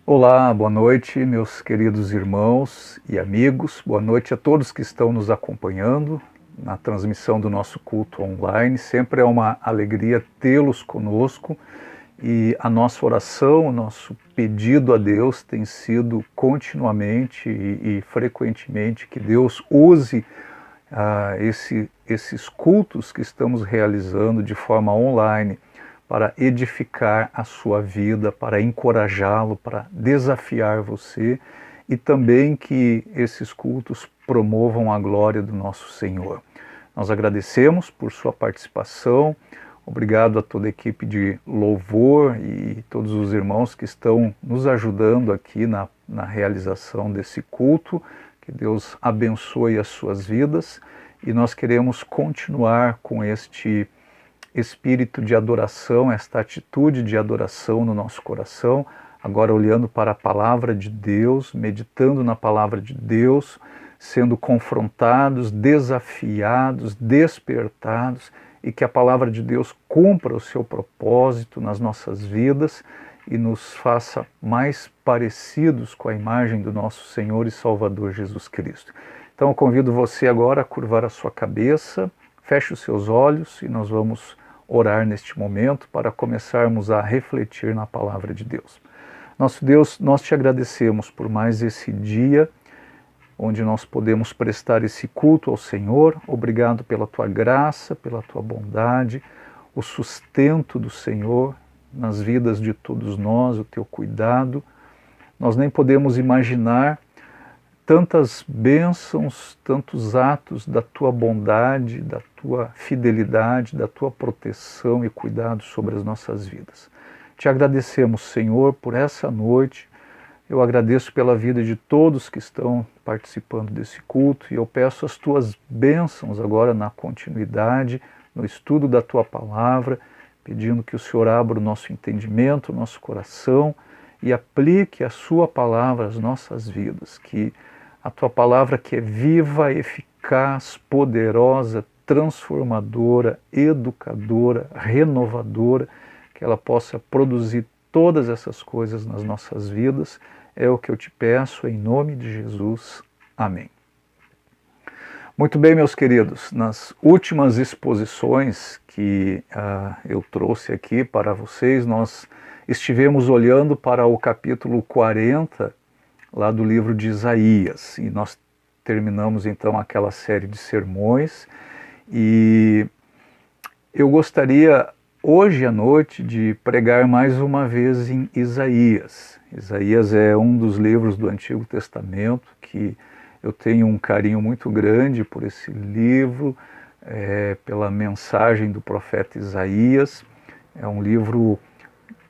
Olá, boa noite, meus queridos irmãos e amigos. Boa noite a todos que estão nos acompanhando na transmissão do nosso culto online. Sempre é uma alegria tê-los conosco e a nossa oração, o nosso pedido a Deus tem sido continuamente e frequentemente que Deus use esses cultos que estamos realizando de forma online para edificar a sua vida, para encorajá-lo, para desafiar você e também que esses cultos promovam a glória do nosso Senhor. Nós agradecemos por sua participação, obrigado a toda a equipe de louvor e todos os irmãos que estão nos ajudando aqui na realização desse culto. Que Deus abençoe as suas vidas e nós queremos continuar com este espírito de adoração, esta atitude de adoração no nosso coração, agora olhando para a palavra de Deus, meditando na palavra de Deus, sendo confrontados, desafiados, despertados e que a palavra de Deus cumpra o seu propósito nas nossas vidas e nos faça mais parecidos com a imagem do nosso Senhor e Salvador Jesus Cristo. Então eu convido você agora a curvar a sua cabeça, feche os seus olhos e nós vamos orar neste momento para começarmos a refletir na palavra de Deus. Nosso Deus, nós te agradecemos por mais esse dia onde nós podemos prestar esse culto ao Senhor. Obrigado pela tua graça, pela tua bondade, o sustento do Senhor nas vidas de todos nós, o teu cuidado. Nós nem podemos imaginar tantas bênçãos, tantos atos da tua bondade, da tua fidelidade, da tua proteção e cuidado sobre as nossas vidas. Te agradecemos, Senhor, por essa noite. Eu agradeço pela vida de todos que estão participando desse culto e eu peço as tuas bênçãos agora na continuidade, no estudo da tua palavra, pedindo que o Senhor abra o nosso entendimento, o nosso coração e aplique a sua palavra às nossas vidas, que a tua palavra que é viva, eficaz, poderosa, transformadora, educadora, renovadora, que ela possa produzir todas essas coisas nas nossas vidas, é o que eu te peço em nome de Jesus. Amém. Muito bem, meus queridos, nas últimas exposições que eu trouxe aqui para vocês, nós estivemos olhando para o capítulo 40, lá do livro de Isaías, e nós terminamos então aquela série de sermões, e eu gostaria hoje à noite de pregar mais uma vez em Isaías. Isaías é um dos livros do Antigo Testamento que eu tenho um carinho muito grande por esse livro, pela mensagem do profeta Isaías. É um livro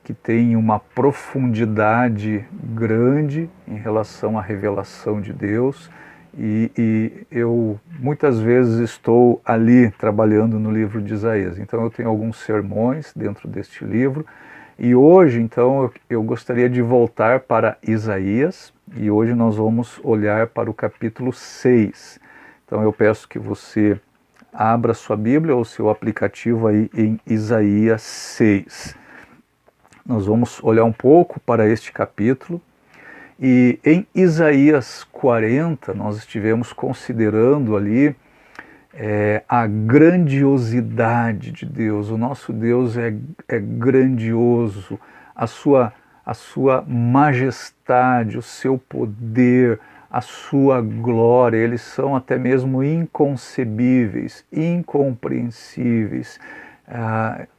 que tem uma profundidade grande em relação à revelação de Deus e eu muitas vezes estou ali trabalhando no livro de Isaías. Então eu tenho alguns sermões dentro deste livro e hoje então eu gostaria de voltar para Isaías e hoje nós vamos olhar para o capítulo 6. Então eu peço que você abra sua Bíblia ou seu aplicativo aí em Isaías 6. Nós vamos olhar um pouco para este capítulo e em Isaías 40 nós estivemos considerando ali a grandiosidade de Deus. O nosso Deus é grandioso, a sua majestade, o seu poder, a sua glória, eles são até mesmo inconcebíveis, incompreensíveis,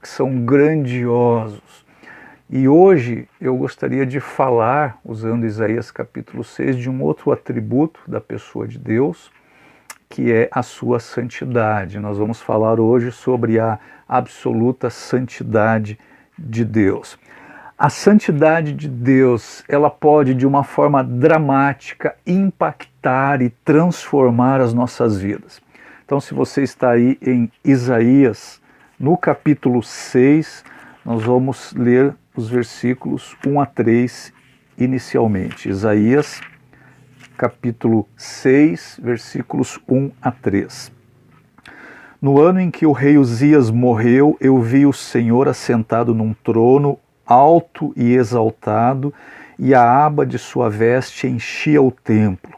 são grandiosos. E hoje eu gostaria de falar, usando Isaías capítulo 6, de um outro atributo da pessoa de Deus, que é a sua santidade. Nós vamos falar hoje sobre a absoluta santidade de Deus. A santidade de Deus, ela pode de uma forma dramática impactar e transformar as nossas vidas. Então, se você está aí em Isaías, no capítulo 6, nós vamos ler os versículos 1 a 3 inicialmente. Isaías, capítulo 6, versículos 1 a 3. No ano em que o rei Uzias morreu, eu vi o Senhor assentado num trono alto e exaltado, e a aba de sua veste enchia o templo.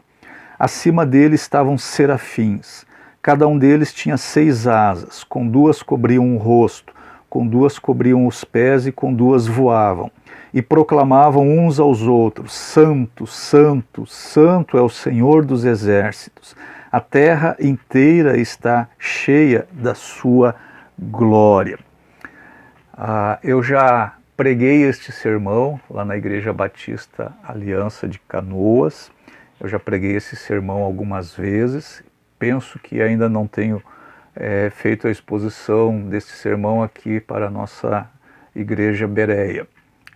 Acima dele estavam serafins. Cada um deles tinha 6 asas, com 2 cobriam o rosto, com 2 cobriam os pés e com 2 voavam. E proclamavam uns aos outros: Santo, Santo, Santo é o Senhor dos exércitos. A terra inteira está cheia da sua glória. Eu já preguei este sermão lá na Igreja Batista Aliança de Canoas. Eu já preguei esse sermão algumas vezes. Penso que ainda não tenho feito a exposição deste sermão aqui para a nossa Igreja Bereia.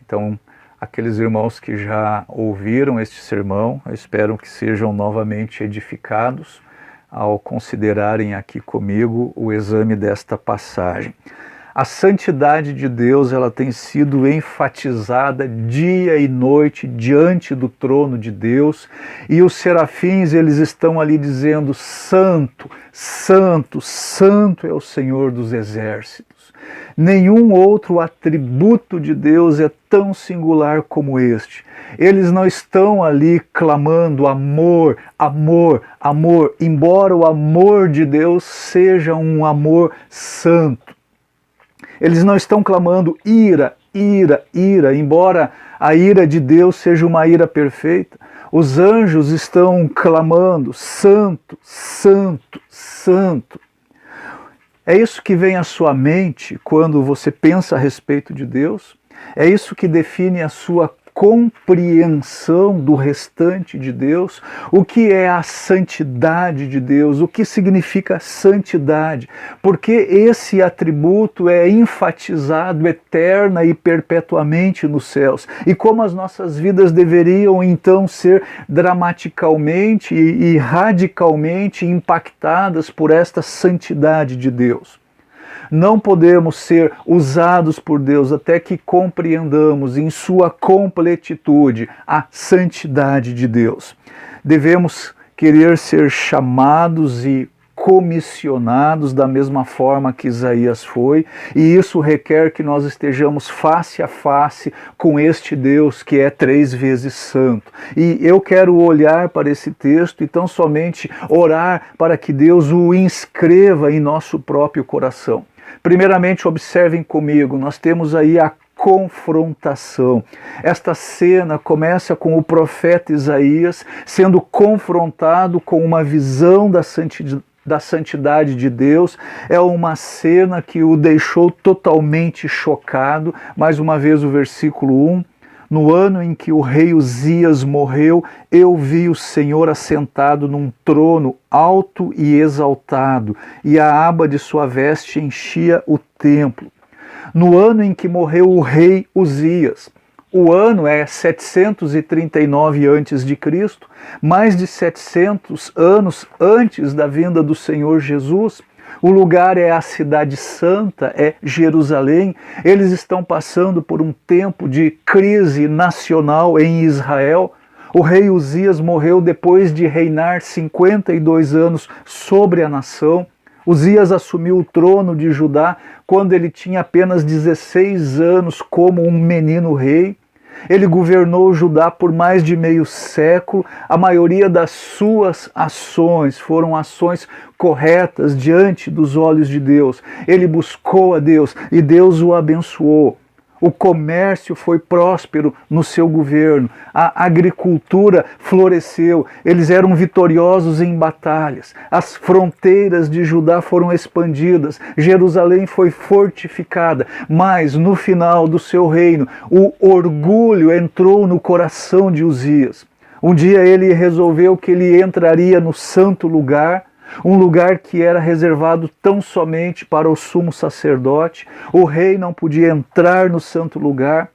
Então, aqueles irmãos que já ouviram este sermão, eu espero que sejam novamente edificados ao considerarem aqui comigo o exame desta passagem. A santidade de Deus, ela tem sido enfatizada dia e noite diante do trono de Deus, e os serafins, eles estão ali dizendo: Santo, Santo, Santo é o Senhor dos exércitos. Nenhum outro atributo de Deus é tão singular como este. Eles não estão ali clamando amor, amor, amor, embora o amor de Deus seja um amor santo. Eles não estão clamando ira, ira, ira, embora a ira de Deus seja uma ira perfeita. Os anjos estão clamando santo, santo, santo. É isso que vem à sua mente quando você pensa a respeito de Deus? É isso que define a sua compreensão do restante de Deus? O que é a santidade de Deus? O que significa santidade? Porque esse atributo é enfatizado eterna e perpetuamente nos céus. E como as nossas vidas deveriam então ser dramaticalmente e radicalmente impactadas por esta santidade de Deus. Não podemos ser usados por Deus até que compreendamos em sua completitude a santidade de Deus. Devemos querer ser chamados e comissionados da mesma forma que Isaías foi, e isso requer que nós estejamos face a face com este Deus que é 3 vezes santo. E eu quero olhar para esse texto e tão somente orar para que Deus o inscreva em nosso próprio coração. Primeiramente, observem comigo, nós temos aí a confrontação. Esta cena começa com o profeta Isaías sendo confrontado com uma visão da santidade de Deus. É uma cena que o deixou totalmente chocado. Mais uma vez o versículo 1. No ano em que o rei Uzias morreu, eu vi o Senhor assentado num trono alto e exaltado, e a aba de sua veste enchia o templo. No ano em que morreu o rei Uzias, o ano é 739 a.C., mais de 700 anos antes da vinda do Senhor Jesus. O lugar é a cidade santa, é Jerusalém. Eles estão passando por um tempo de crise nacional em Israel. O rei Uzias morreu depois de reinar 52 anos sobre a nação. Uzias assumiu o trono de Judá quando ele tinha apenas 16 anos como um menino rei. Ele governou Judá por mais de meio século. A maioria das suas ações foram ações corretas diante dos olhos de Deus. Ele buscou a Deus e Deus o abençoou. O comércio foi próspero no seu governo, a agricultura floresceu, eles eram vitoriosos em batalhas, as fronteiras de Judá foram expandidas, Jerusalém foi fortificada, mas no final do seu reino, o orgulho entrou no coração de Uzias. Um dia ele resolveu que ele entraria no santo lugar, um lugar que era reservado tão somente para o sumo sacerdote. O rei não podia entrar no santo lugar.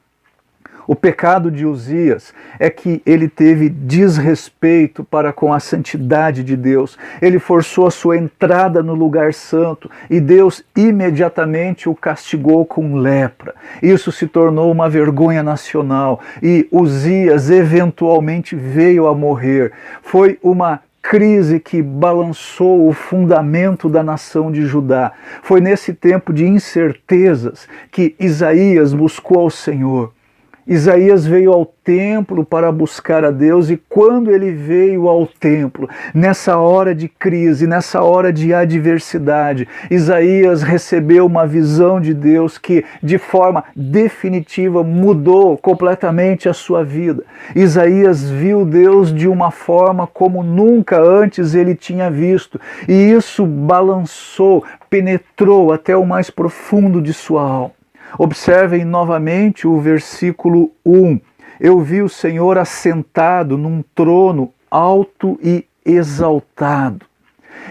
O pecado de Uzias é que ele teve desrespeito para com a santidade de Deus. Ele forçou a sua entrada no lugar santo e Deus imediatamente o castigou com lepra. Isso se tornou uma vergonha nacional e Uzias eventualmente veio a morrer. Foi uma crise que balançou o fundamento da nação de Judá. Foi nesse tempo de incertezas que Isaías buscou ao Senhor. Isaías veio ao templo para buscar a Deus, e quando ele veio ao templo, nessa hora de crise, nessa hora de adversidade, Isaías recebeu uma visão de Deus que, de forma definitiva, mudou completamente a sua vida. Isaías viu Deus de uma forma como nunca antes ele tinha visto, e isso balançou, penetrou até o mais profundo de sua alma. Observem novamente o versículo 1. Eu vi o Senhor assentado num trono alto e exaltado.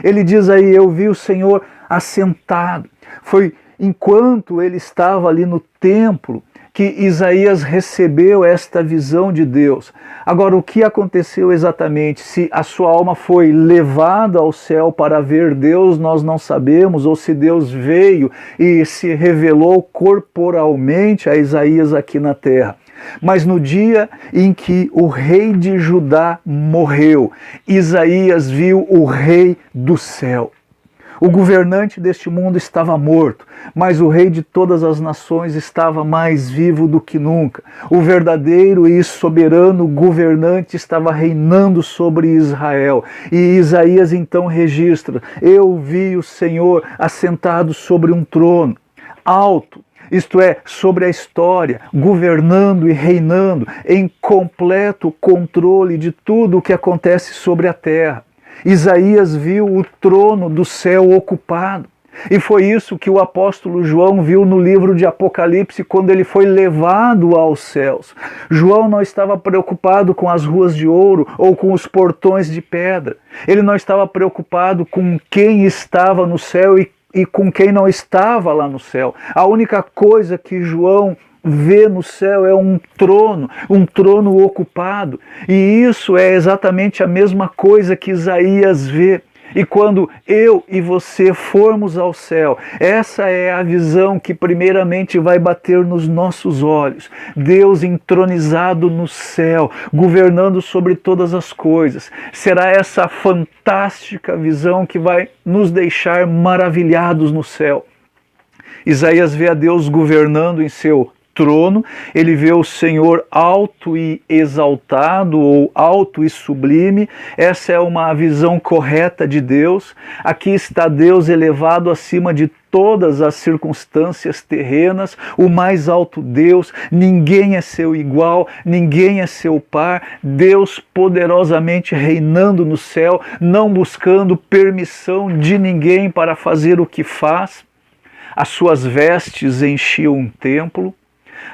Ele diz aí, eu vi o Senhor assentado. Foi enquanto ele estava ali no templo que Isaías recebeu esta visão de Deus. Agora, o que aconteceu exatamente? Se a sua alma foi levada ao céu para ver Deus, nós não sabemos, ou se Deus veio e se revelou corporalmente a Isaías aqui na terra. Mas no dia em que o rei de Judá morreu, Isaías viu o rei do céu. O governante deste mundo estava morto, mas o rei de todas as nações estava mais vivo do que nunca. O verdadeiro e soberano governante estava reinando sobre Israel. E Isaías então registra, eu vi o Senhor assentado sobre um trono alto, isto é, sobre a história, governando e reinando em completo controle de tudo o que acontece sobre a terra. Isaías viu o trono do céu ocupado. E foi isso que o apóstolo João viu no livro de Apocalipse quando ele foi levado aos céus. João não estava preocupado com as ruas de ouro ou com os portões de pedra. Ele não estava preocupado com quem estava no céu e com quem não estava lá no céu. A única coisa que João vê no céu é um trono ocupado. E isso é exatamente a mesma coisa que Isaías vê. E quando eu e você formos ao céu, essa é a visão que primeiramente vai bater nos nossos olhos. Deus entronizado no céu, governando sobre todas as coisas. Será essa fantástica visão que vai nos deixar maravilhados no céu. Isaías vê a Deus governando em seu trono, ele vê o Senhor alto e exaltado, ou alto e sublime. Essa é uma visão correta de Deus. Aqui está Deus elevado acima de todas as circunstâncias terrenas, o mais alto Deus, ninguém é seu igual, ninguém é seu par, Deus poderosamente reinando no céu, não buscando permissão de ninguém para fazer o que faz. As suas vestes enchiam um templo.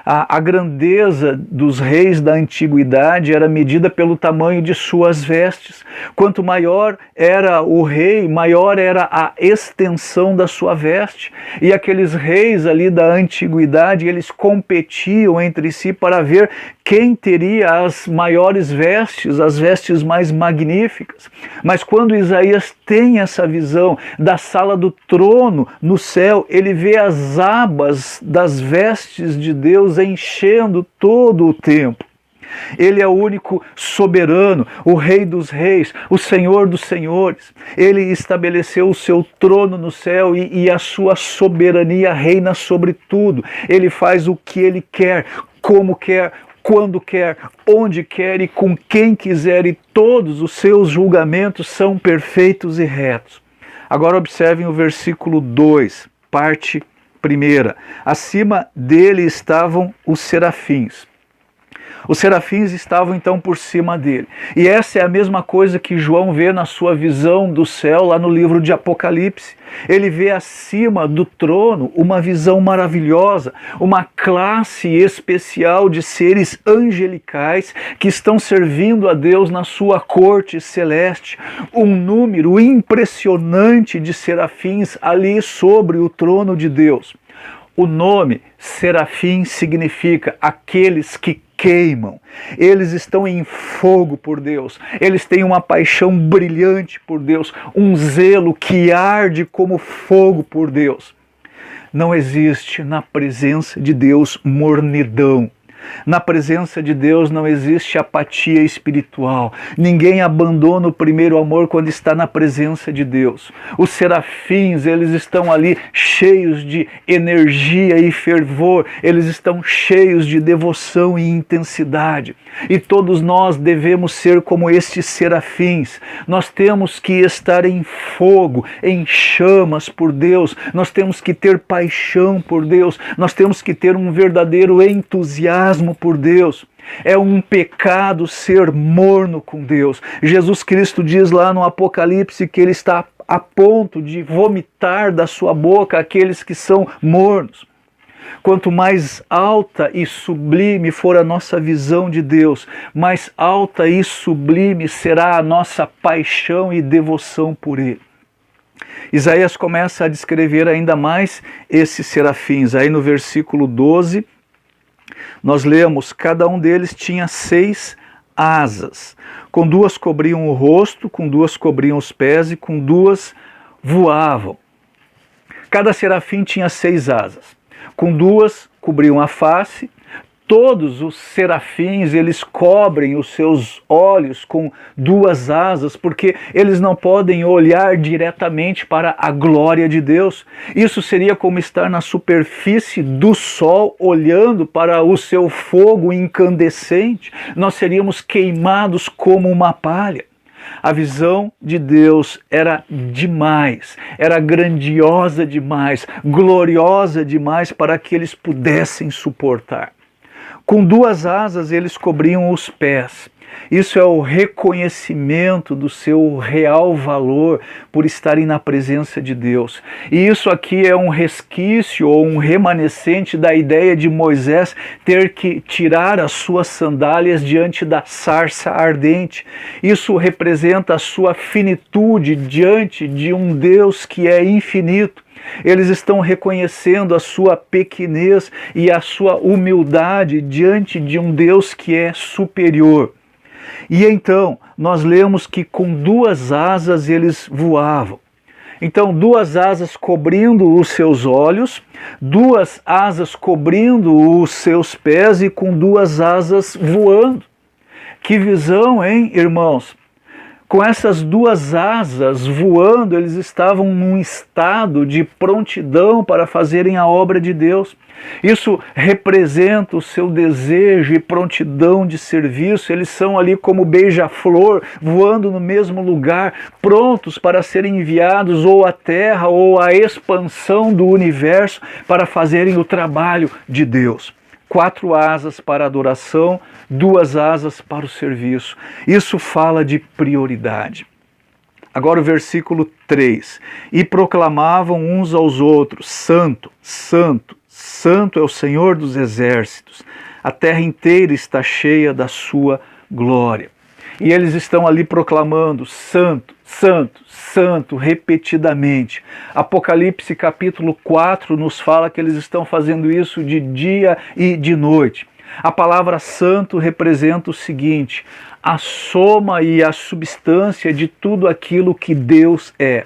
A grandeza dos reis da antiguidade era medida pelo tamanho de suas vestes. Quanto maior era o rei, maior era a extensão da sua veste. E aqueles reis ali da antiguidade, eles competiam entre si para ver quem teria as maiores vestes, as vestes mais magníficas. Mas quando Isaías tem essa visão da sala do trono no céu, ele vê as abas das vestes de Deus enchendo todo o templo. Ele é o único soberano, o Rei dos Reis, o Senhor dos Senhores. Ele estabeleceu o seu trono no céu e a sua soberania reina sobre tudo. Ele faz o que ele quer, como quer, quando quer, onde quer e com quem quiser, e todos os seus julgamentos são perfeitos e retos. Agora observem o versículo 2, parte 1. Acima dele estavam os serafins. Os serafins estavam então por cima dele. E essa é a mesma coisa que João vê na sua visão do céu lá no livro de Apocalipse. Ele vê acima do trono uma visão maravilhosa, uma classe especial de seres angelicais que estão servindo a Deus na sua corte celeste. Um número impressionante de serafins ali sobre o trono de Deus. O nome serafim significa aqueles que queimam. Eles estão em fogo por Deus. Eles têm uma paixão brilhante por Deus, um zelo que arde como fogo por Deus. Não existe na presença de Deus mornidão. Na presença de Deus não existe apatia espiritual. Ninguém abandona o primeiro amor quando está na presença de Deus. Os serafins, eles estão ali cheios de energia e fervor, eles estão cheios de devoção e intensidade. E todos nós devemos ser como estes serafins. Nós temos que estar em fogo, em chamas por Deus. Nós temos que ter paixão por Deus. Nós temos que ter um verdadeiro entusiasmo por Deus. É um pecado ser morno com Deus. Jesus Cristo diz lá no Apocalipse que Ele está a ponto de vomitar da sua boca aqueles que são mornos. Quanto mais alta e sublime for a nossa visão de Deus, mais alta e sublime será a nossa paixão e devoção por Ele. Isaías começa a descrever ainda mais esses serafins. Aí no versículo 12, nós lemos: cada um deles tinha 6 asas. Com 2 cobriam o rosto, com 2 cobriam os pés e com 2 voavam. Cada serafim tinha 6 asas. Com 2 cobriam a face. Todos os serafins, eles cobrem os seus olhos com 2 asas, porque eles não podem olhar diretamente para a glória de Deus. Isso seria como estar na superfície do sol, olhando para o seu fogo incandescente. Nós seríamos queimados como uma palha. A visão de Deus era demais, era grandiosa demais, gloriosa demais para que eles pudessem suportar. Com 2 asas eles cobriam os pés. Isso é o reconhecimento do seu real valor por estarem na presença de Deus. E isso aqui é um resquício ou um remanescente da ideia de Moisés ter que tirar as suas sandálias diante da sarça ardente. Isso representa a sua finitude diante de um Deus que é infinito. Eles estão reconhecendo a sua pequenez e a sua humildade diante de um Deus que é superior. E então, nós lemos que com 2 asas eles voavam. Então, 2 asas cobrindo os seus olhos, 2 asas cobrindo os seus pés e com 2 asas voando. Que visão, hein, irmãos? Com essas 2 asas voando, eles estavam num estado de prontidão para fazerem a obra de Deus. Isso representa o seu desejo e prontidão de serviço. Eles são ali como beija-flor, voando no mesmo lugar, prontos para serem enviados ou à terra ou à expansão do universo para fazerem o trabalho de Deus. 4 asas para a adoração, 2 asas para o serviço. Isso fala de prioridade. Agora o versículo 3. E proclamavam uns aos outros: Santo, Santo, Santo é o Senhor dos exércitos. A terra inteira está cheia da sua glória. E eles estão ali proclamando: Santo, Santo, Santo, repetidamente. Apocalipse capítulo 4 nos fala que eles estão fazendo isso de dia e de noite. A palavra santo representa o seguinte: a soma e a substância de tudo aquilo que Deus é.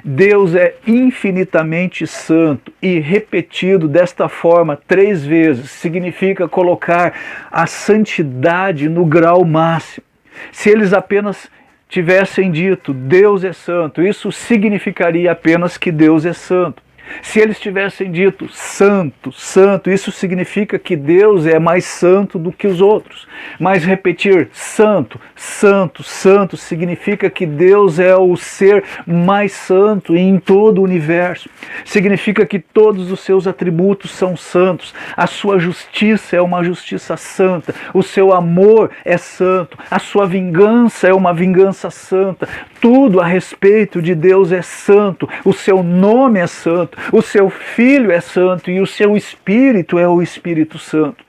Deus é infinitamente santo, e repetido desta forma 3 vezes significa colocar a santidade no grau máximo. Se eles apenas tivessem dito Deus é santo, isso significaria apenas que Deus é santo. Se eles tivessem dito santo, santo, isso significa que Deus é mais santo do que os outros. Mas repetir santo, santo, santo significa que Deus é o ser mais santo em todo o universo. Significa que todos os seus atributos são santos. A sua justiça é uma justiça santa. O seu amor é santo. A sua vingança é uma vingança santa. Tudo a respeito de Deus é santo. O seu nome é santo. O seu Filho é santo e o seu Espírito é o Espírito Santo.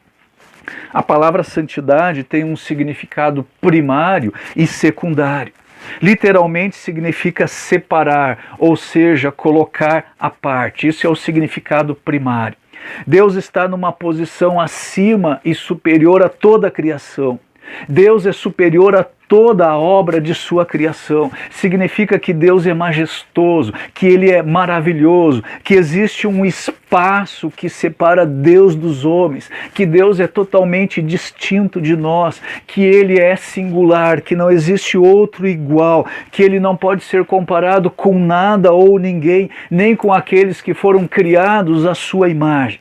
A palavra santidade tem um significado primário e secundário. Literalmente significa separar, ou seja, colocar à parte. Isso é o significado primário. Deus está numa posição acima e superior a toda a criação. Deus é superior a toda a obra de sua criação. Significa que Deus é majestoso, que Ele é maravilhoso, que existe um espaço que separa Deus dos homens, que Deus é totalmente distinto de nós, que Ele é singular, que não existe outro igual, que Ele não pode ser comparado com nada ou ninguém, nem com aqueles que foram criados à sua imagem.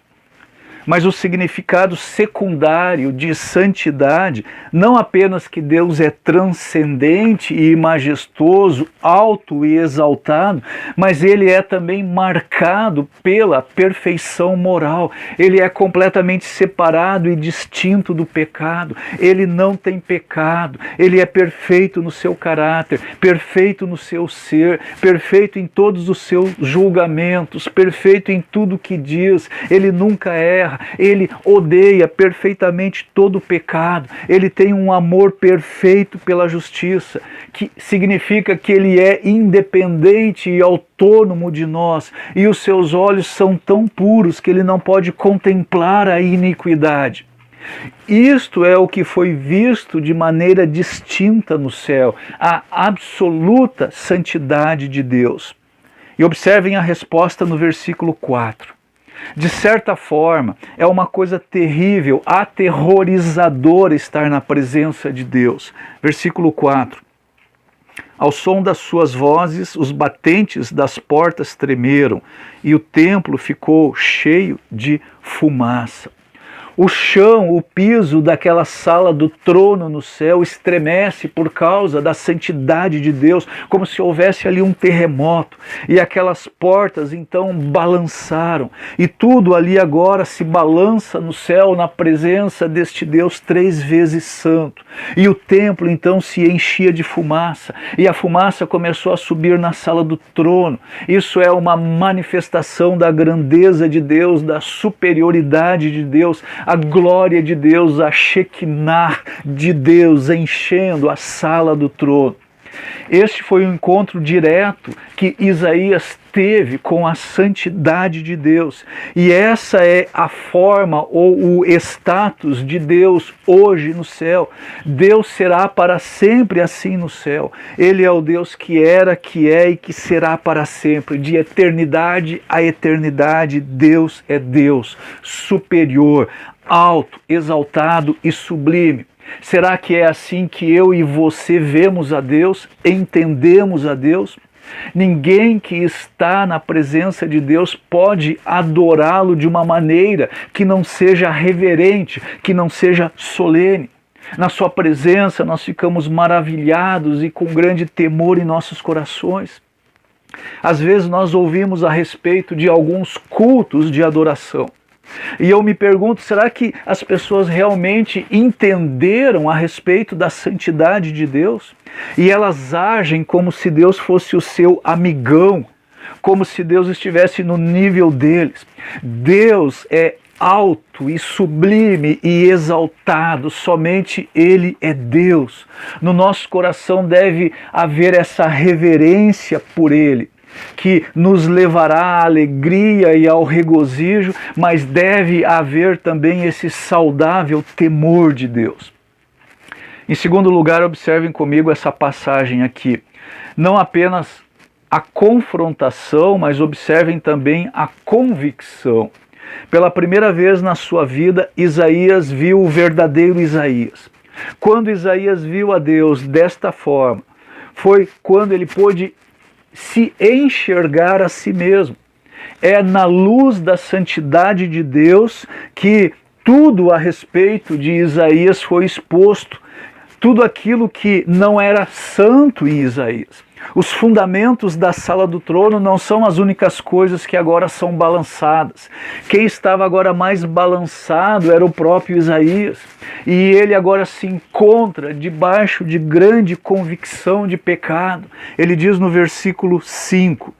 Mas o significado secundário de santidade, não apenas que Deus é transcendente e majestoso, alto e exaltado, mas Ele é também marcado pela perfeição moral. Ele é completamente separado e distinto do pecado. Ele não tem pecado. Ele é perfeito no seu caráter, perfeito no seu ser, perfeito em todos os seus julgamentos, perfeito em tudo que diz. Ele nunca erra. Ele odeia perfeitamente todo o pecado. Ele tem um amor perfeito pela justiça, que significa que Ele é independente e autônomo de nós, e os seus olhos são tão puros que Ele não pode contemplar a iniquidade. Isto é o que foi visto de maneira distinta no céu, a absoluta santidade de Deus. E observem a resposta no versículo 4. De certa forma, é uma coisa terrível, aterrorizadora estar na presença de Deus. Versículo 4. Ao som das suas vozes, os batentes das portas tremeram, e o templo ficou cheio de fumaça. O chão, o piso daquela sala do trono no céu estremece por causa da santidade de Deus, como se houvesse ali um terremoto. E aquelas portas então balançaram. E tudo ali agora se balança no céu na presença deste Deus 3 vezes santo. E o templo então se enchia de fumaça. E a fumaça começou a subir na sala do trono. Isso é uma manifestação da grandeza de Deus, da superioridade de Deus, a glória de Deus, a Shekinah de Deus enchendo a sala do trono. Este foi o encontro direto que Isaías teve com a santidade de Deus. E essa é a forma ou o status de Deus hoje no céu. Deus será para sempre assim no céu. Ele é o Deus que era, que é e que será para sempre. De eternidade a eternidade, Deus é Deus, superior, alto, exaltado e sublime. Será que é assim que eu e você vemos a Deus, entendemos a Deus? Ninguém que está na presença de Deus pode adorá-lo de uma maneira que não seja reverente, que não seja solene. Na sua presença nós ficamos maravilhados e com grande temor em nossos corações. Às vezes nós ouvimos a respeito de alguns cultos de adoração. E eu me pergunto, será que as pessoas realmente entenderam a respeito da santidade de Deus? E elas agem como se Deus fosse o seu amigão, como se Deus estivesse no nível deles. Deus é alto e sublime e exaltado, somente Ele é Deus. No nosso coração deve haver essa reverência por Ele, que nos levará à alegria e ao regozijo, mas deve haver também esse saudável temor de Deus. Em segundo lugar, observem comigo essa passagem aqui. Não apenas a confrontação, mas observem também a convicção. Pela primeira vez na sua vida, Isaías viu o verdadeiro Isaías. Quando Isaías viu a Deus desta forma, foi quando ele pôde se enxergar a si mesmo. É na luz da santidade de Deus que tudo a respeito de Isaías foi exposto. Tudo aquilo que não era santo em Isaías. Os fundamentos da sala do trono não são as únicas coisas que agora são balançadas. Quem estava agora mais balançado era o próprio Isaías. E ele agora se encontra debaixo de grande convicção de pecado. Ele diz no versículo 5: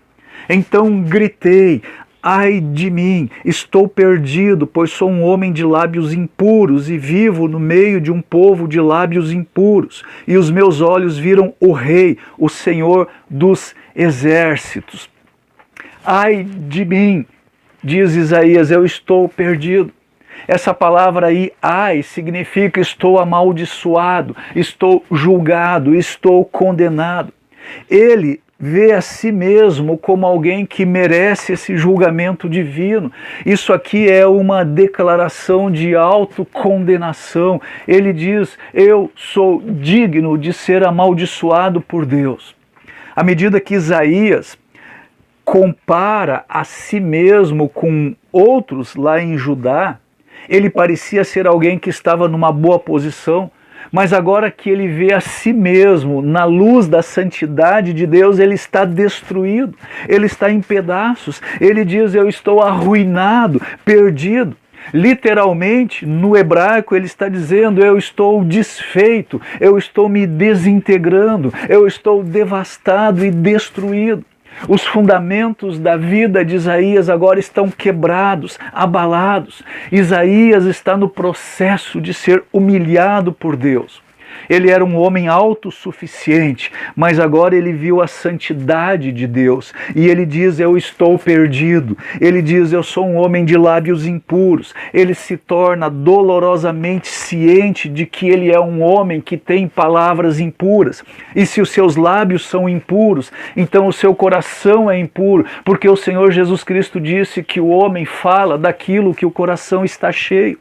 então gritei, ai de mim, estou perdido, pois sou um homem de lábios impuros e vivo no meio de um povo de lábios impuros. E os meus olhos viram o Rei, o Senhor dos exércitos. Ai de mim, diz Isaías, eu estou perdido. Essa palavra aí, ai, significa estou amaldiçoado, estou julgado, estou condenado. Ele vê a si mesmo como alguém que merece esse julgamento divino. Isso aqui é uma declaração de autocondenação. Ele diz, eu sou digno de ser amaldiçoado por Deus. À medida que Isaías compara a si mesmo com outros lá em Judá, ele parecia ser alguém que estava numa boa posição, mas agora que ele vê a si mesmo na luz da santidade de Deus, ele está destruído, ele está em pedaços. Ele diz, eu estou arruinado, perdido. Literalmente, no hebraico, ele está dizendo, eu estou desfeito, eu estou me desintegrando, eu estou devastado e destruído. Os fundamentos da vida de Isaías agora estão quebrados, abalados. Isaías está no processo de ser humilhado por Deus. Ele era um homem autossuficiente, mas agora ele viu a santidade de Deus. E ele diz, eu estou perdido. Ele diz, eu sou um homem de lábios impuros. Ele se torna dolorosamente ciente de que ele é um homem que tem palavras impuras. E se os seus lábios são impuros, então o seu coração é impuro, porque o Senhor Jesus Cristo disse que o homem fala daquilo que o coração está cheio.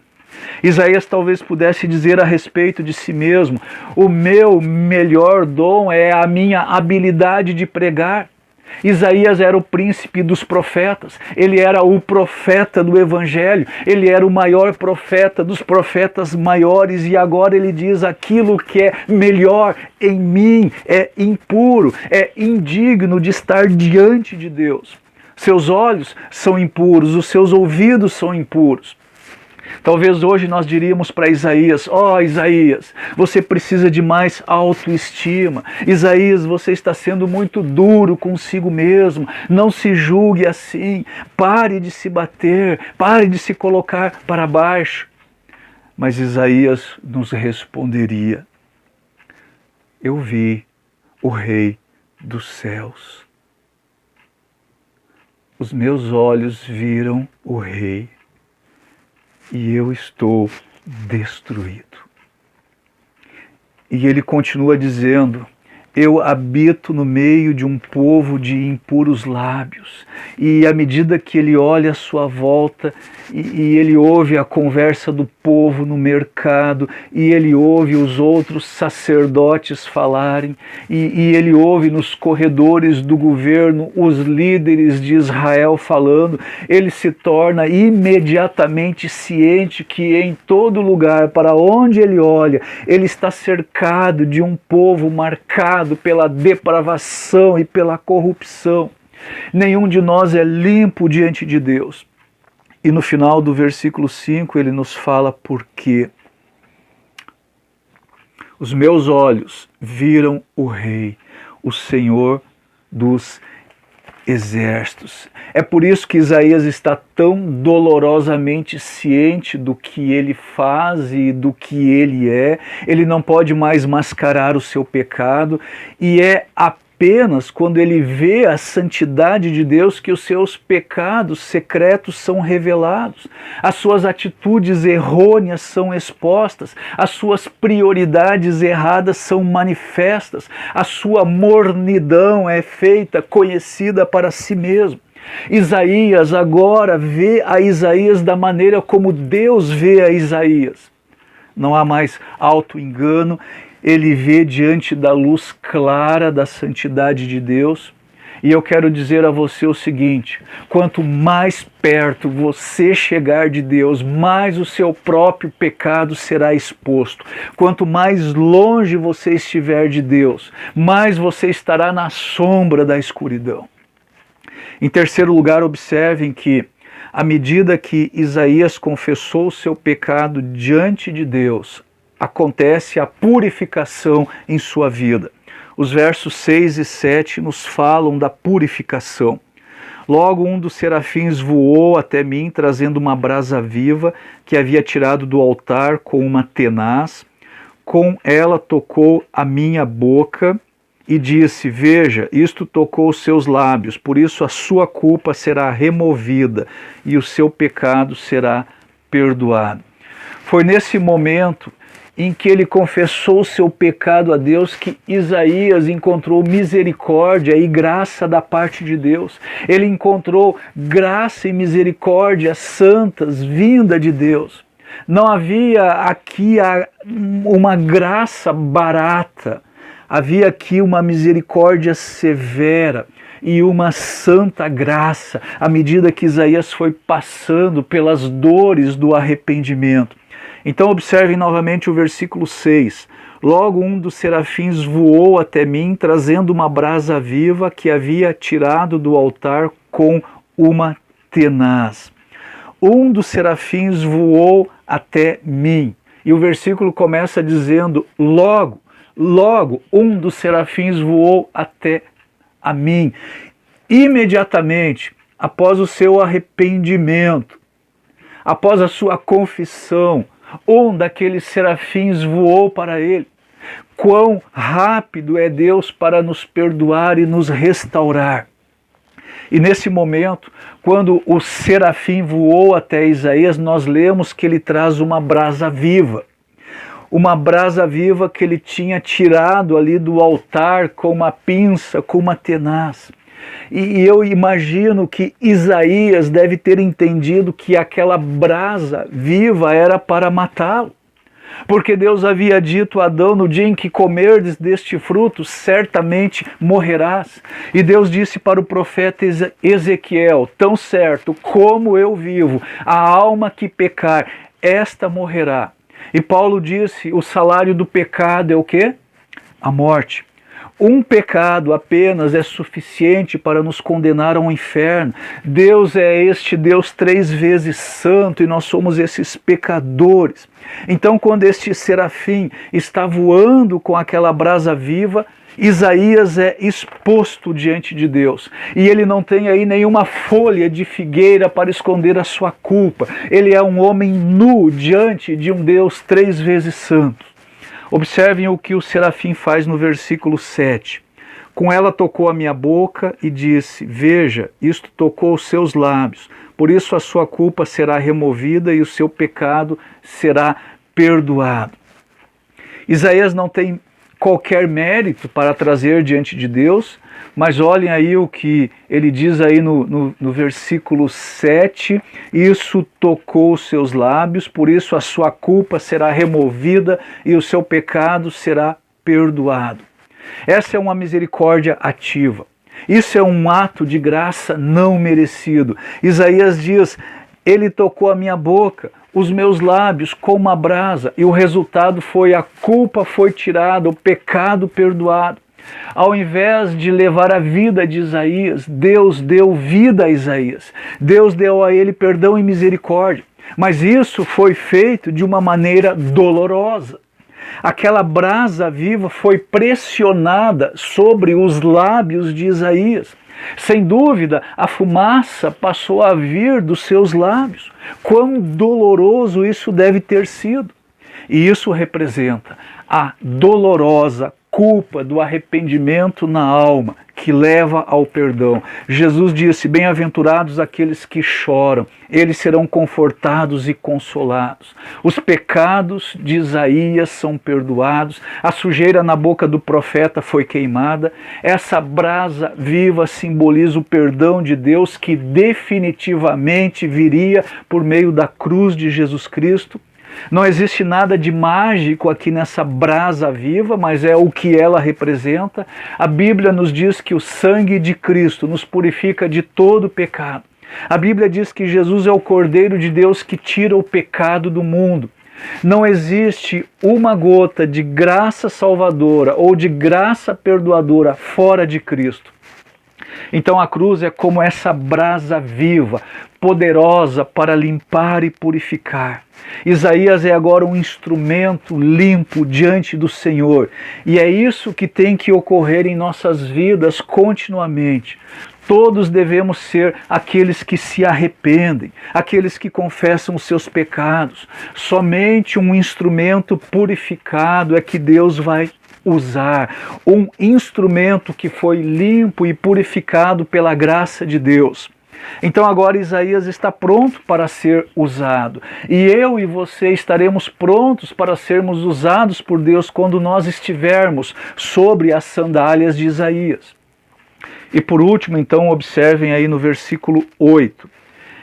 Isaías talvez pudesse dizer a respeito de si mesmo, o meu melhor dom é a minha habilidade de pregar. Isaías era o príncipe dos profetas, ele era o profeta do Evangelho, ele era o maior profeta dos profetas maiores, e agora ele diz, aquilo que é melhor em mim é impuro, é indigno de estar diante de Deus. Seus olhos são impuros, os seus ouvidos são impuros. Talvez hoje nós diríamos para Isaías, Isaías, você precisa de mais autoestima. Isaías, você está sendo muito duro consigo mesmo. Não se julgue assim. Pare de se bater, pare de se colocar para baixo. Mas Isaías nos responderia, eu vi o Rei dos céus. Os meus olhos viram o Rei. E eu estou destruído. E ele continua dizendo, eu habito no meio de um povo de impuros lábios. E à medida que ele olha à sua volta, e ele ouve a conversa do povo no mercado, e ele ouve os outros sacerdotes falarem, e ele ouve nos corredores do governo os líderes de Israel falando, ele se torna imediatamente ciente que em todo lugar, para onde ele olha, ele está cercado de um povo marcado pela depravação e pela corrupção. Nenhum de nós é limpo diante de Deus. E no final do versículo 5 ele nos fala por quê. Os meus olhos viram o Rei, o Senhor dos exércitos. É por isso que Isaías está tão dolorosamente ciente do que ele faz e do que ele é. Ele não pode mais mascarar o seu pecado, e é apenas quando ele vê a santidade de Deus que os seus pecados secretos são revelados, as suas atitudes errôneas são expostas, as suas prioridades erradas são manifestas, a sua mornidão é feita conhecida para si mesmo. Isaías agora vê a Isaías da maneira como Deus vê a Isaías. Não há mais auto-engano. Ele vê diante da luz clara da santidade de Deus. E eu quero dizer a você o seguinte, quanto mais perto você chegar de Deus, mais o seu próprio pecado será exposto. Quanto mais longe você estiver de Deus, mais você estará na sombra da escuridão. Em terceiro lugar, observem que, à medida que Isaías confessou o seu pecado diante de Deus, acontece a purificação em sua vida. Os versos 6 e 7 nos falam da purificação. Logo um dos serafins voou até mim, trazendo uma brasa viva que havia tirado do altar com uma tenaz. Com ela tocou a minha boca e disse, veja, isto tocou os seus lábios, por isso a sua culpa será removida e o seu pecado será perdoado. Foi nesse momento em que ele confessou seu pecado a Deus que Isaías encontrou misericórdia e graça da parte de Deus. Ele encontrou graça e misericórdia santas vinda de Deus. Não havia aqui uma graça barata, havia aqui uma misericórdia severa e uma santa graça, à medida que Isaías foi passando pelas dores do arrependimento. Então observem novamente o versículo 6. Logo um dos serafins voou até mim, trazendo uma brasa viva que havia tirado do altar com uma tenaz. Um dos serafins voou até mim. E o versículo começa dizendo, logo um dos serafins voou até a mim. Imediatamente, após o seu arrependimento, após a sua confissão, um daqueles serafins voou para ele. Quão rápido é Deus para nos perdoar e nos restaurar. E nesse momento, quando o serafim voou até Isaías, nós lemos que ele traz uma brasa viva. Uma brasa viva que ele tinha tirado ali do altar com uma pinça, com uma tenaz. E eu imagino que Isaías deve ter entendido que aquela brasa viva era para matá-lo. Porque Deus havia dito a Adão, no dia em que comerdes deste fruto, certamente morrerás. E Deus disse para o profeta Ezequiel, tão certo como eu vivo, a alma que pecar, esta morrerá. E Paulo disse, o salário do pecado é o quê? A morte. Um pecado apenas é suficiente para nos condenar ao inferno. Deus é este Deus 3 vezes santo e nós somos esses pecadores. Então, quando este serafim está voando com aquela brasa viva, Isaías é exposto diante de Deus. E ele não tem aí nenhuma folha de figueira para esconder a sua culpa. Ele é um homem nu diante de um Deus 3 vezes santo. Observem o que o serafim faz no versículo 7. Com ela tocou a minha boca e disse, veja, isto tocou os seus lábios, por isso a sua culpa será removida e o seu pecado será perdoado. Isaías não tem qualquer mérito para trazer diante de Deus, mas olhem aí o que ele diz aí no versículo 7, isso tocou os seus lábios, por isso a sua culpa será removida e o seu pecado será perdoado. Essa é uma misericórdia ativa. Isso é um ato de graça não merecido. Isaías diz, ele tocou a minha boca, os meus lábios com uma brasa, e o resultado foi a culpa foi tirada, o pecado perdoado. Ao invés de levar a vida de Isaías, Deus deu vida a Isaías. Deus deu a ele perdão e misericórdia. Mas isso foi feito de uma maneira dolorosa. Aquela brasa viva foi pressionada sobre os lábios de Isaías. Sem dúvida, a fumaça passou a vir dos seus lábios. Quão doloroso isso deve ter sido. E isso representa a dolorosa culpa do arrependimento na alma, que leva ao perdão. Jesus disse, bem-aventurados aqueles que choram, eles serão confortados e consolados. Os pecados de Isaías são perdoados, a sujeira na boca do profeta foi queimada, essa brasa viva simboliza o perdão de Deus que definitivamente viria por meio da cruz de Jesus Cristo. Não existe nada de mágico aqui nessa brasa viva, mas é o que ela representa. A Bíblia nos diz que o sangue de Cristo nos purifica de todo pecado. A Bíblia diz que Jesus é o Cordeiro de Deus que tira o pecado do mundo. Não existe uma gota de graça salvadora ou de graça perdoadora fora de Cristo. Então a cruz é como essa brasa viva, poderosa para limpar e purificar. Isaías é agora um instrumento limpo diante do Senhor. E é isso que tem que ocorrer em nossas vidas continuamente. Todos devemos ser aqueles que se arrependem, aqueles que confessam os seus pecados. Somente um instrumento purificado é que Deus vai usar, um instrumento que foi limpo e purificado pela graça de Deus. Então agora Isaías está pronto para ser usado. E eu e você estaremos prontos para sermos usados por Deus quando nós estivermos sobre as sandálias de Isaías. E por último, então, observem aí no versículo 8.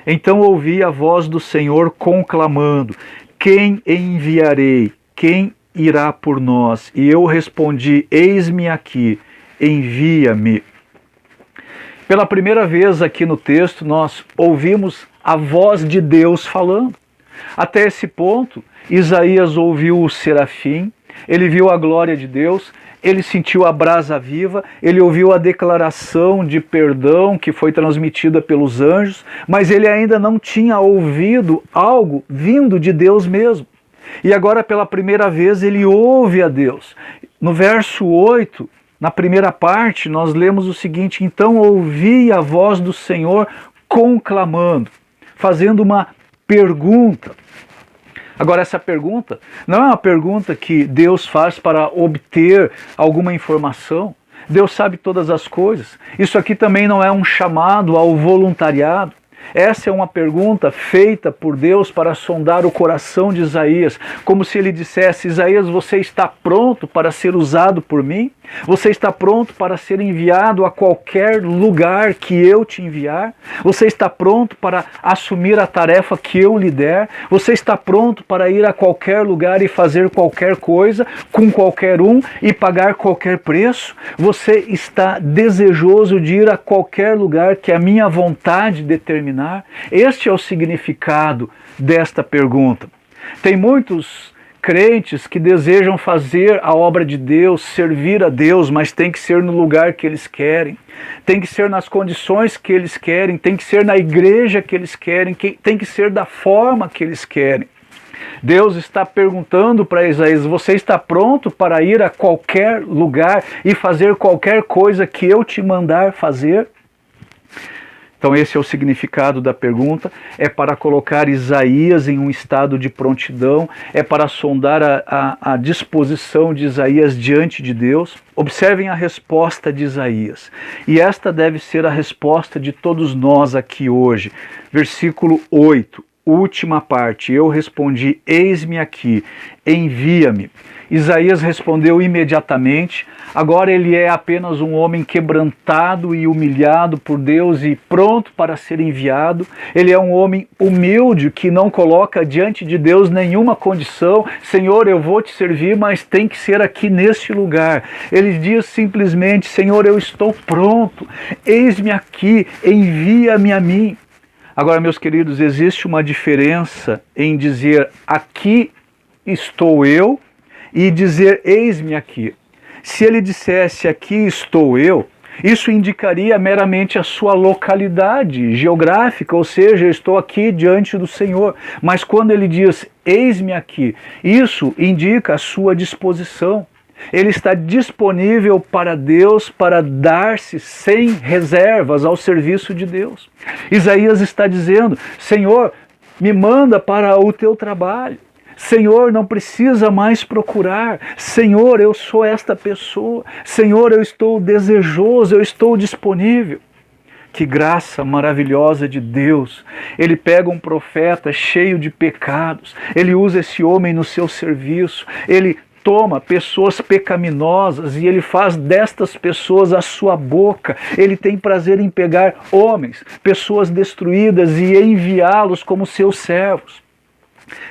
Então ouvi a voz do Senhor conclamando: quem enviarei? Quem irá por nós? E eu respondi: eis-me aqui, envia-me. Pela primeira vez aqui no texto, nós ouvimos a voz de Deus falando. Até esse ponto, Isaías ouviu o serafim, ele viu a glória de Deus, ele sentiu a brasa viva, ele ouviu a declaração de perdão que foi transmitida pelos anjos, mas ele ainda não tinha ouvido algo vindo de Deus mesmo. E agora, pela primeira vez, ele ouve a Deus. No verso 8, na primeira parte, nós lemos o seguinte: então ouvi a voz do Senhor conclamando, fazendo uma pergunta. Agora, essa pergunta não é uma pergunta que Deus faz para obter alguma informação. Deus sabe todas as coisas. Isso aqui também não é um chamado ao voluntariado. Essa é uma pergunta feita por Deus para sondar o coração de Isaías, como se ele dissesse: Isaías, você está pronto para ser usado por mim? Você está pronto para ser enviado a qualquer lugar que eu te enviar? Você está pronto para assumir a tarefa que eu lhe der? Você está pronto para ir a qualquer lugar e fazer qualquer coisa, com qualquer um e pagar qualquer preço? Você está desejoso de ir a qualquer lugar que a minha vontade determinar? Este é o significado desta pergunta. Tem muitos crentes que desejam fazer a obra de Deus, servir a Deus, mas tem que ser no lugar que eles querem, tem que ser nas condições que eles querem, tem que ser na igreja que eles querem, tem que ser da forma que eles querem. Deus está perguntando para Isaías: você está pronto para ir a qualquer lugar e fazer qualquer coisa que eu te mandar fazer? Então esse é o significado da pergunta, é para colocar Isaías em um estado de prontidão, é para sondar a disposição de Isaías diante de Deus. Observem a resposta de Isaías, e esta deve ser a resposta de todos nós aqui hoje. Versículo 8, última parte: eu respondi, eis-me aqui, envia-me. Isaías respondeu imediatamente. Agora ele é apenas um homem quebrantado e humilhado por Deus e pronto para ser enviado. Ele é um homem humilde que não coloca diante de Deus nenhuma condição: Senhor, eu vou te servir, mas tem que ser aqui neste lugar. Ele diz simplesmente: Senhor, eu estou pronto, eis-me aqui, envia-me a mim. Agora, meus queridos, existe uma diferença em dizer aqui estou eu e dizer eis-me aqui. Se ele dissesse aqui estou eu, isso indicaria meramente a sua localidade geográfica, ou seja, eu estou aqui diante do Senhor. Mas quando ele diz eis-me aqui, isso indica a sua disposição. Ele está disponível para Deus, para dar-se sem reservas ao serviço de Deus. Isaías está dizendo: Senhor, me manda para o teu trabalho. Senhor, não precisa mais procurar. Senhor, eu sou esta pessoa. Senhor, eu estou desejoso, eu estou disponível. Que graça maravilhosa de Deus. Ele pega um profeta cheio de pecados, ele usa esse homem no seu serviço, ele toma pessoas pecaminosas e ele faz destas pessoas a sua boca. Ele tem prazer em pegar homens, pessoas destruídas, e enviá-los como seus servos.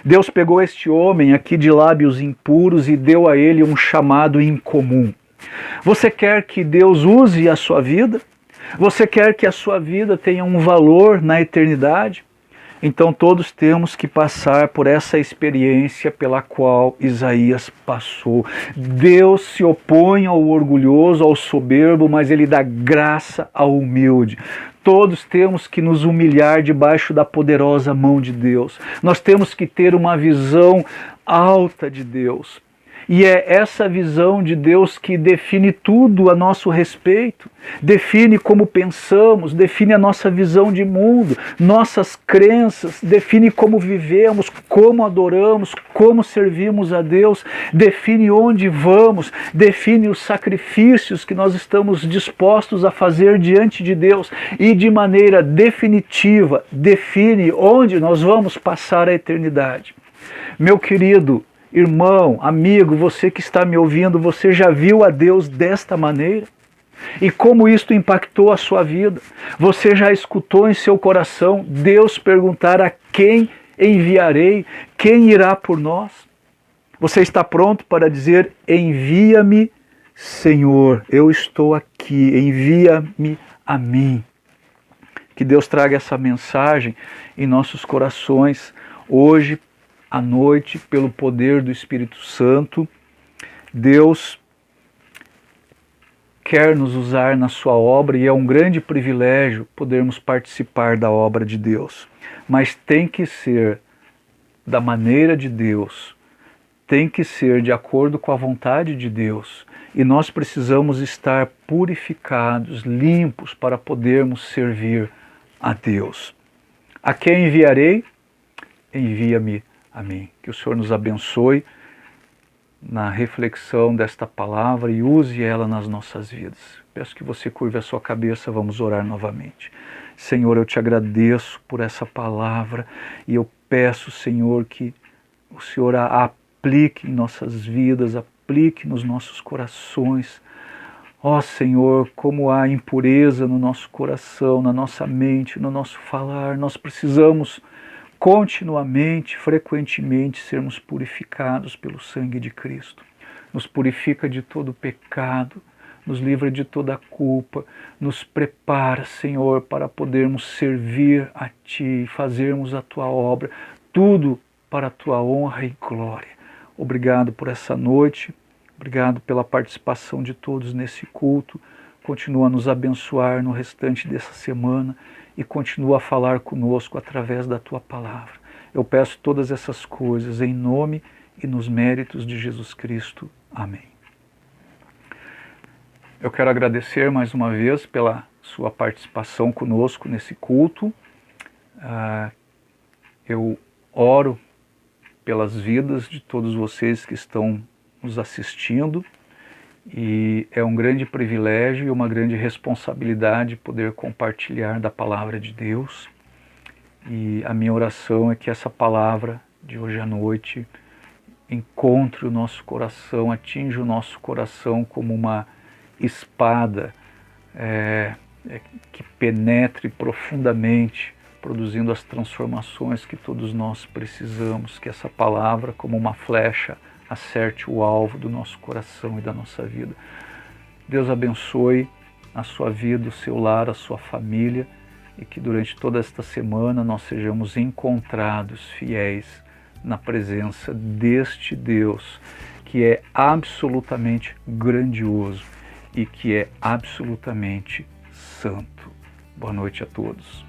Deus pegou este homem aqui de lábios impuros e deu a ele um chamado incomum. Você quer que Deus use a sua vida? Você quer que a sua vida tenha um valor na eternidade? Então todos temos que passar por essa experiência pela qual Isaías passou. Deus se opõe ao orgulhoso, ao soberbo, mas ele dá graça ao humilde. Todos temos que nos humilhar debaixo da poderosa mão de Deus. Nós temos que ter uma visão alta de Deus. E é essa visão de Deus que define tudo a nosso respeito, define como pensamos, define a nossa visão de mundo, nossas crenças, define como vivemos, como adoramos, como servimos a Deus, define onde vamos, define os sacrifícios que nós estamos dispostos a fazer diante de Deus e de maneira definitiva define onde nós vamos passar a eternidade. Meu querido irmão, amigo, você que está me ouvindo, você já viu a Deus desta maneira? E como isto impactou a sua vida? Você já escutou em seu coração Deus perguntar a quem enviarei? Quem irá por nós? Você está pronto para dizer: envia-me, Senhor, eu estou aqui, envia-me a mim. Que Deus traga essa mensagem em nossos corações hoje à noite, pelo poder do Espírito Santo. Deus quer nos usar na sua obra e é um grande privilégio podermos participar da obra de Deus. Mas tem que ser da maneira de Deus, tem que ser de acordo com a vontade de Deus. E nós precisamos estar purificados, limpos, para podermos servir a Deus. A quem enviarei? Envia-me a mim. Que o Senhor nos abençoe na reflexão desta palavra e use ela nas nossas vidas. Peço que você curve a sua cabeça, vamos orar novamente. Senhor, eu te agradeço por essa palavra e eu peço, Senhor, que o Senhor a aplique em nossas vidas, aplique nos nossos corações. Ó Senhor, como há impureza no nosso coração, na nossa mente, no nosso falar, nós precisamos continuamente, frequentemente, sermos purificados pelo sangue de Cristo. Nos purifica de todo pecado, nos livra de toda culpa, nos prepara, Senhor, para podermos servir a Ti, fazermos a Tua obra, tudo para a Tua honra e glória. Obrigado por essa noite, obrigado pela participação de todos nesse culto. Continua a nos abençoar no restante dessa semana e continua a falar conosco através da Tua palavra. Eu peço todas essas coisas em nome e nos méritos de Jesus Cristo. Amém. Eu quero agradecer mais uma vez pela sua participação conosco nesse culto. Eu oro pelas vidas de todos vocês que estão nos assistindo. E é um grande privilégio e uma grande responsabilidade poder compartilhar da palavra de Deus. E a minha oração é que essa palavra de hoje à noite encontre o nosso coração, atinja o nosso coração como uma espada que penetre profundamente, produzindo as transformações que todos nós precisamos, que essa palavra, como uma flecha, acerte o alvo do nosso coração e da nossa vida. Deus abençoe a sua vida, o seu lar, a sua família, e que durante toda esta semana nós sejamos encontrados fiéis na presença deste Deus, que é absolutamente grandioso e que é absolutamente santo. Boa noite a todos.